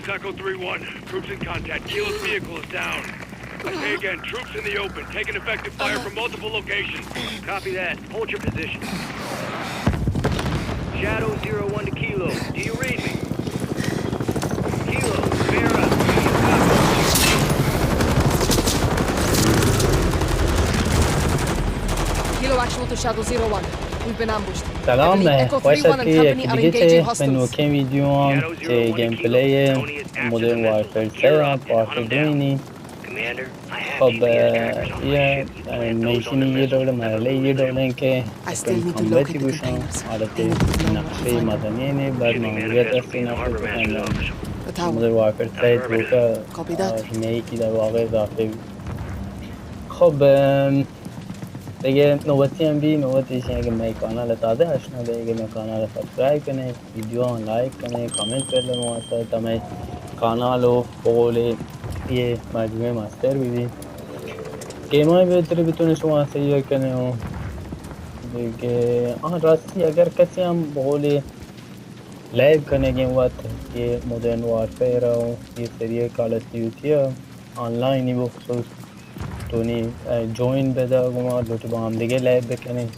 Echo 3-1. Troops in contact. Kilo's vehicle is down. I say again, troops in the open, taking effective fire from multiple locations. Copy that. Hold your position. Shadow 0-1 to Kilo. Do you read me? Kilo, bear up. Kilo actual to Shadow 0-1. We've been ambushed. سلام باشد که یکی دیگه چه به نوکه ویدیو که گیم پلی مدرن وارفر 3 پارت 2 اینی خب یه میشینی یه دوله مرحله یه دوله که کامبتی بوشن عادتی نقشه مدنی اینی بعد معمولیت هستی نقشه بکنم مدرن وارفر 3 دوکه ریمیکی در واقع اضافه بود. خب دیگه نوبتی هم بی نوبتیش اگه می کانال تازه آشنا به اگه می کانال سابسکرایب کنه ویدیو لایک کنه کامنت بده مواسط تا می کانال رو بقول یه مجموعه ماستر بیدی گیم های بهتری بتونه شما سیار کنه و دیگه راستی اگر کسی هم بقول لایو کنه گیم وقت یه مدرن وارفیر و یه سری کال آف دیوتی آنلاینی بخصوص تونی جوین بده و لوتی با هم دیگه لایو بکنیم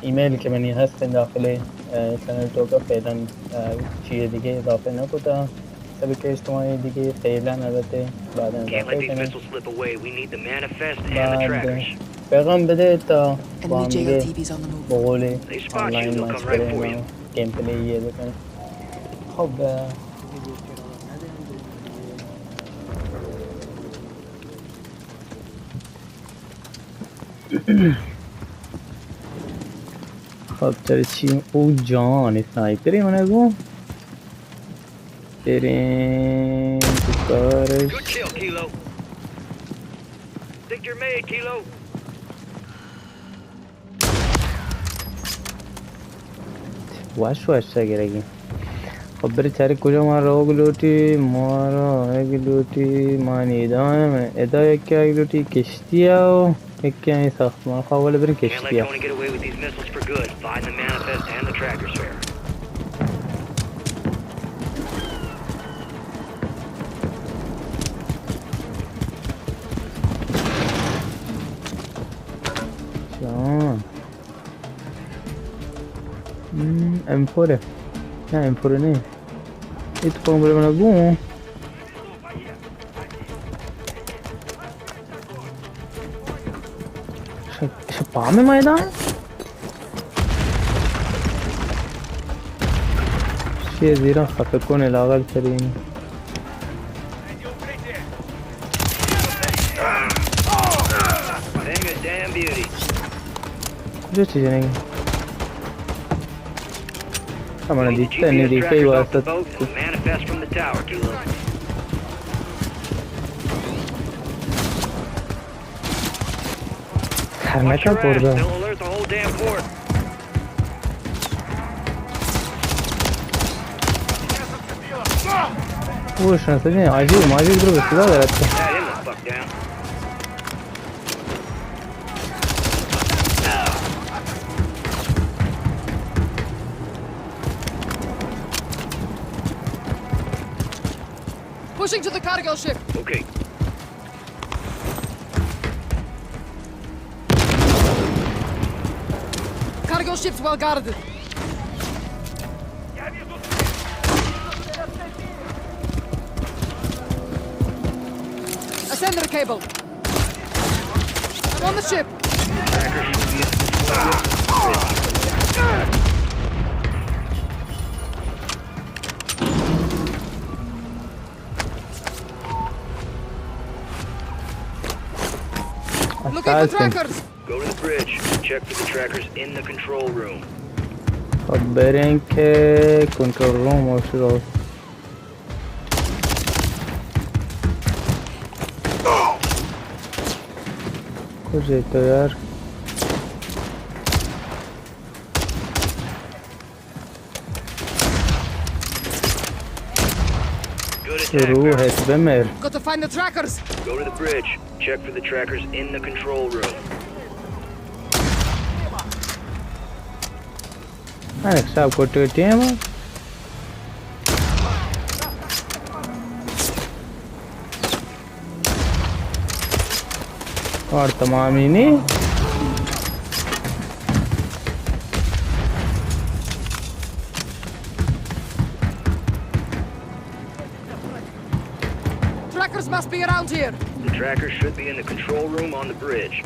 ایمیلی که منی هست داخل کانال تو که فعلا چیه دیگه اضافه نکردم شبکه اجتماعی دیگه فعلا البته بعد اضافه کنیم بعد پیغام بده تا با هم دیگه بقول آنلاین مچ بریم و گیم پلی بکنیم. خب خب چی او جان سنایپری منه گو بریم تو کارش واش گرگی خب بری چاری کجا ما رو گلوتی ما رو گلوتی مانی ادا یکی گلوتی کشتی ها یکی همی ساختمان خواه ولی بری کشتی ها جان امپوره نه امپوره نه ایت کنم بره من گون شپامه مایدان چیه زیرا خفه کنه لاغل ترین کجا چیزی نگه همانه دیگه ندیگه ای واسط ترمکه برده اوه شنسه دینه عجیب برو به صدا دارد که Pushing to the cargo ship. Okay. Cargo ship's well guarded. Ascender cable. I'm on the ship. Looking for trackers. Go to the bridge. Check for the trackers in the control room. خب برین که کنترل روم رو کجای تو یار روحت بمر Got to find the trackers. Go to the bridge. Check for the trackers in the control room. من حساب کرده تیم और तमाम ही नहीं Trackers must be around here. The trackers should be in the control room on the bridge.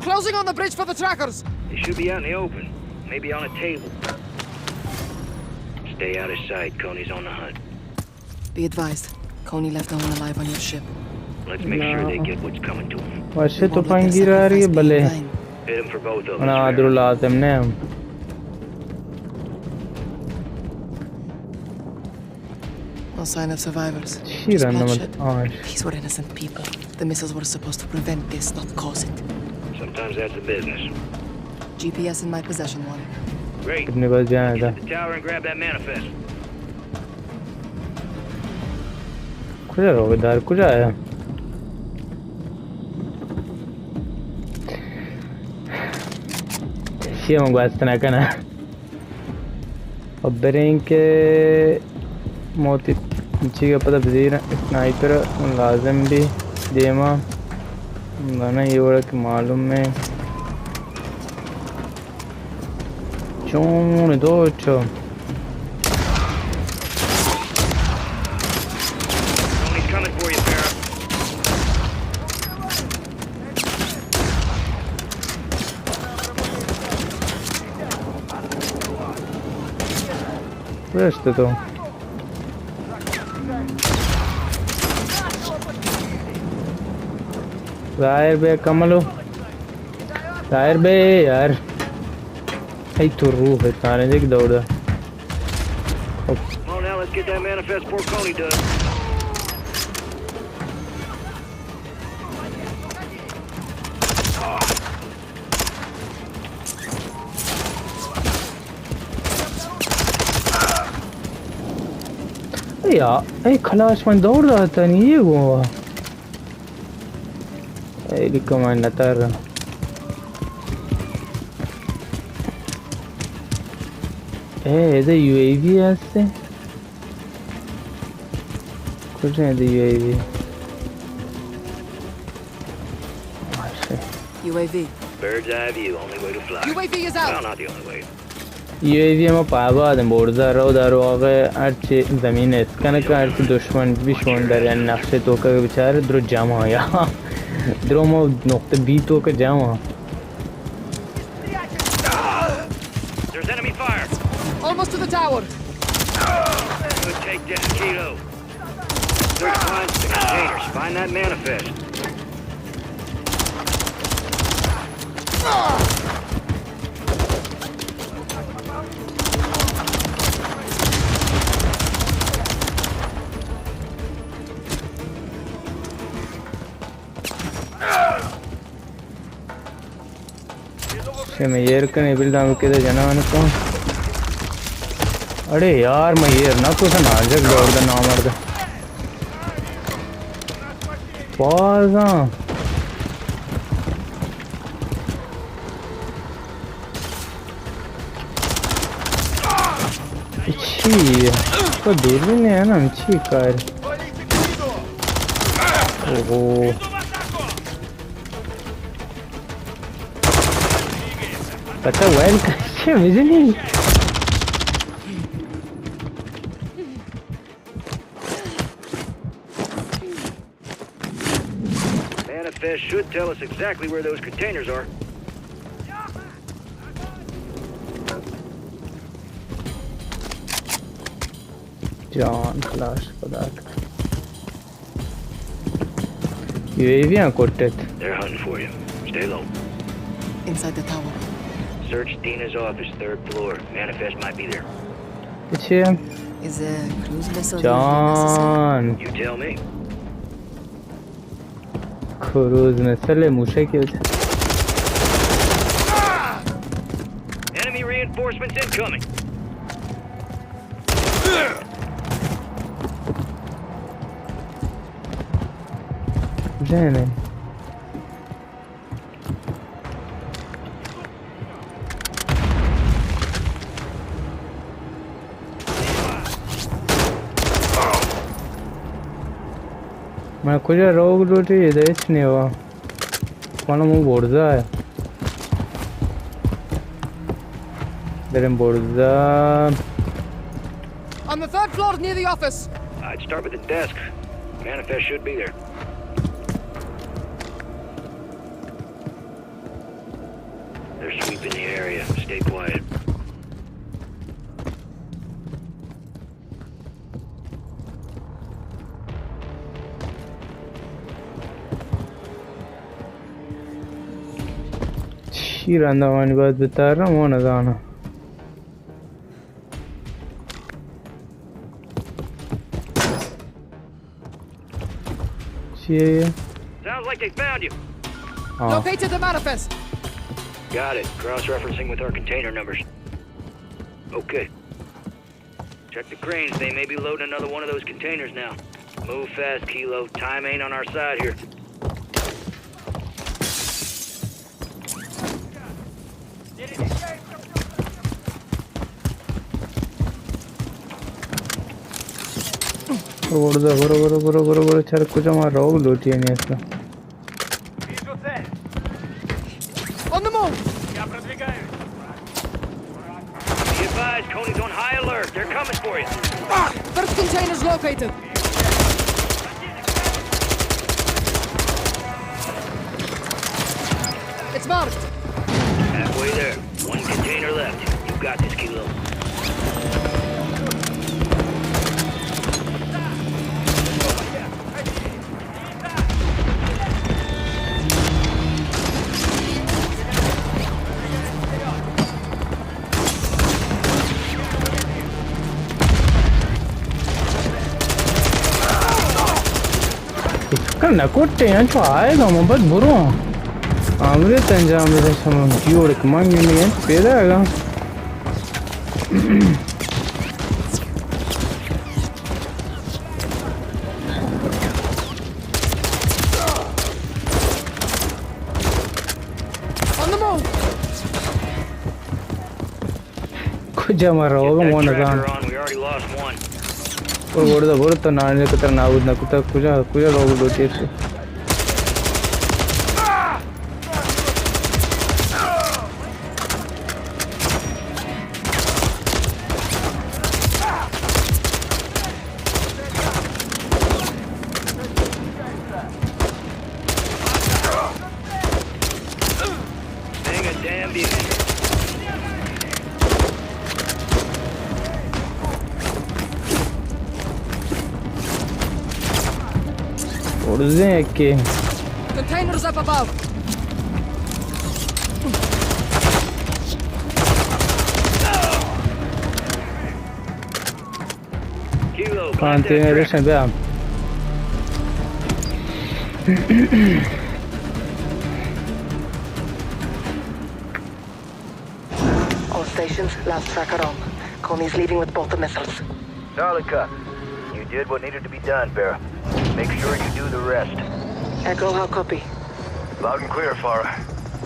Closing on the bridge for the trackers. They should be out in the open, maybe on a table. Stay out of sight. Coney's on the hunt. Be advised, Coney left no one alive on your ship. Let's make sure they get what's coming to them. वैसे तो पंगी रह रही है भले Hit them for both of ना us. आदरुल आज़म ने हम No sign of survivors. She Just रहा bloodshed. नमक These were innocent people. The missiles were supposed to prevent this, not cause it. Sometimes that's the business. GPS in my possession, one. Great. अपने पास जाना Get था to the tower and grab that manifest. कुछ होगा दार कुछ आया she हम बात ना करना अब बेरिंग के मोती नीचे का पता बजीर स्नाइपर लाज़िम भी देमा गाना ये वाला कि मालूम है चून दो चो Coney's coming for you, Farrah. Rest तो जाहिर बे कमलो जाहिर बे यार आई तो रूह है ताने देख दौड़ा Come on now, let's get that manifest before Coney does. यार आई खलास में दौड़ रहा था नहीं ये हुआ आई रिकमेंड नतर इधर यूएवी है इससे कुछ नहीं इधर UAV UAV. Bird's eye view, only way to fly. UAV is Well, out. not the only way. UAV में पावा आदम बोर्ड जा रहा उधर वाक़े अर्चे ज़मीन है कने का अर्चे दुश्मन भी शोन डर है नक्शे तो का बेचारे द्रो जामा या द्रो मो नोक्ते बी तो का Jama There's enemy fire. Almost to the tower. Good take down, Keto. Search lines to the containers. Find that manifest. मैं येर कने बिल्डांग के दे जाना मैंने तो अरे यार मैं येर ना तो ना जग दौड़ दा ना मर दा पाजा छी तो दूर भी नहीं है ना छी कार ओहो पता वेल कैसे मुझे नहीं Manifest should tell us exactly where those containers are. जान खलास खुदा यूएवी आ कोटेट They're hunting for you. Stay low. Inside the tower. Search Dina's office, third floor. Manifest might be there. पीछे Is a cruise vessel usually necessary? जान You tell me. Cruise में चले मुझे क्यों Enemy reinforcements incoming. जाने من کجا راه بلوچی هیچ نیوا خانمو برزه بریم برزه. On the third floor near the office. I'd start with the desk. Manifest should be there. They're sweeping the area. Stay quiet. چی رندوانی باید بترم و ندانم. چیه؟ Sounds like they found you. Located the manifest. Got it. Cross-referencing with our container numbers. Okay. Check the cranes. They may be loading another one of those containers now. Move fast, Kilo. Time ain't on our side here. برو چرا کجا ما راه بلوچی نیستم. On the move. Be advised, Coney's on high alert. They're coming for you. First container's located. It's marked. Halfway there. One container left. You got this, Kilo. करना कोटे हैं जो आएगा मोहब्बत बुरो आमरे तंजाम में समझ क्यों एक मांग नहीं है पैदा आएगा कुछ हमारा होगा वो नज़ान और तो नाने के तरह नाउद ना कुछ लोग लोटे से que containers up above. Containers above. All stations, last tracker on. Coney's leaving with both the missiles. Solid cut. You did what needed to be done, Vera. Make sure you do the rest. Echo, how copy? Loud and clear, Farah.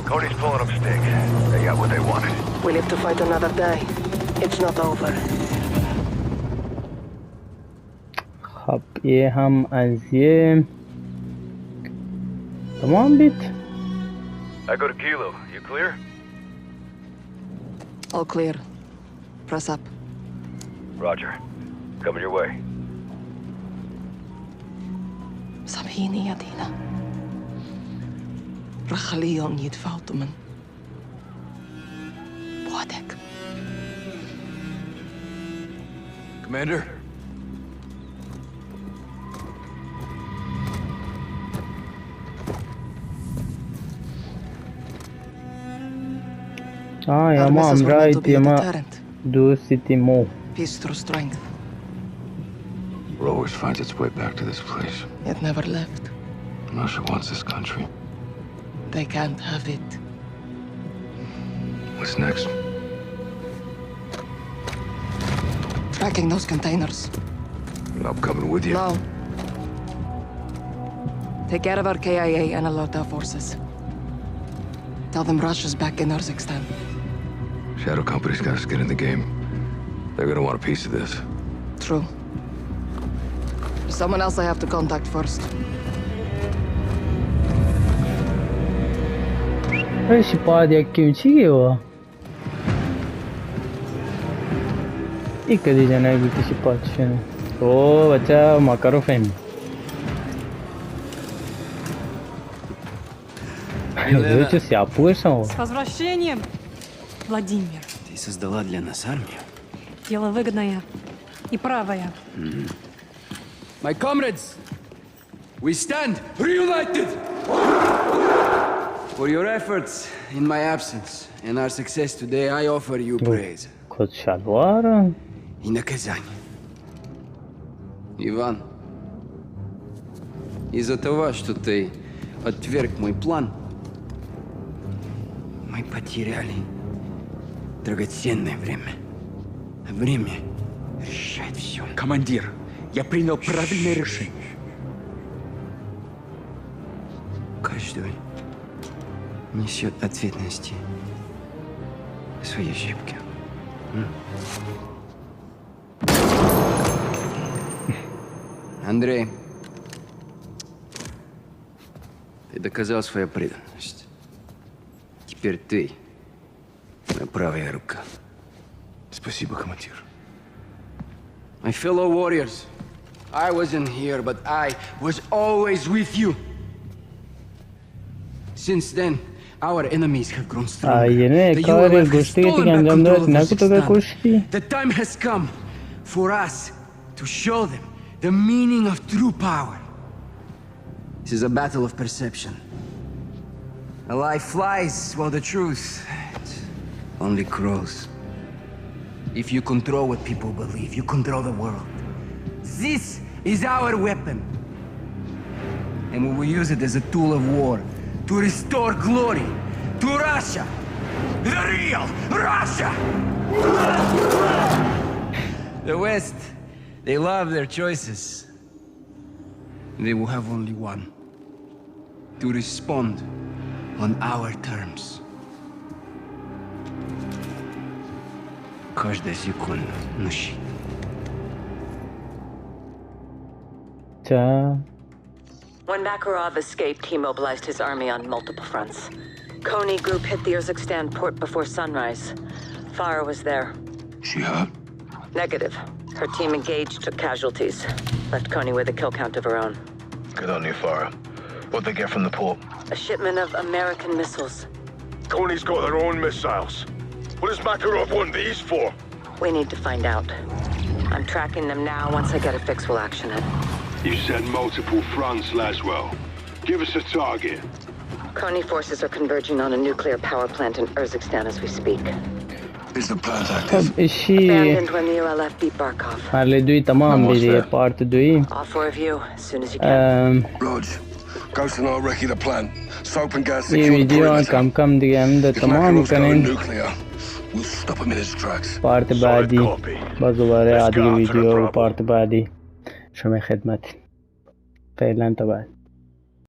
Cody's pulling up stakes. They got what they wanted. We live to fight another day. It's not over. خب ये हम आज ये तमाम bit. I go to Kilo. You clear? All clear. Press up. Roger. Coming your way. سامحيني يا دينا. رح خليهم يتفاوتوا من بوعدك. Commander? يا ما I'm right يا ما do city move. Peace through strength. It always finds its way back to this place. It never left. Russia wants this country. They can't have it. What's next? Tracking those containers. I'm coming with you. No. Take care of our KIA and alert our forces. Tell them Russia's back in Urzikstan. Shadow Company's got skin in the game. They're gonna want a piece of this. True. There's someone else I have to contact first. ايش بعد يمشي هو ايه كده جانا قلت شي بعد شنو اوه بچا ما करो فهم С возвращением, Владимир. Ты создала для нас армию? Дело выгодное и правое. My comrades, we stand reunited! For your efforts in my absence and our success today, I offer you praise. Кот шалвара. И наказание. Иван, из-за того, что ты отверг мой план, мы потеряли драгоценное время. Время решает все. Командир, я принял правильное решение. Каждый несет ответственности за свои ошибки. Андрей, ты доказал свою преданность. Теперь ты моя правая рука. Спасибо, командир. My fellow warriors, I wasn't here, but I was always with you. Since then, our enemies have grown stronger. The ULF has stolen back control of Kazakhstan. The time has come for us to show them the meaning of true power. This is a battle of perception. A lie flies while the truth only grows. If you control what people believe, you control the world. This is our weapon. And we will use it as a tool of war to restore glory to Russia. The real Russia! The West, they love their choices. They will have only one. To respond on our terms. Каждая секунда на счет. When Makarov escaped, he mobilized his army on multiple fronts. Kony Group hit the Urzikstan port before sunrise. Farah was there. She hurt? Negative. Her team engaged, took casualties. Left Kony with a kill count of her own. Good on you, Farah. What'd they get from the port? A shipment of American missiles. Kony's got their own missiles. What does Makarov want these for? We need to find out. I'm tracking them now. Once I get a fix, we'll action it. You said multiple fronts, Laswell. Give us a target. Kony forces are converging on a nuclear power plant in Urzikstan as we speak. Is the plant active? Abandoned when the ULF beat Barkov. All four of you, as soon as you can. Rog, Ghost and I'll recce the plant. Soap and gas ये video कम दिया हम तो तमाम करें nuclear. We'll stop him in his tracks. Part बादी बस दोबारा आधी वीडियो पार्ट बादी شما خدمت فعلا تا بعد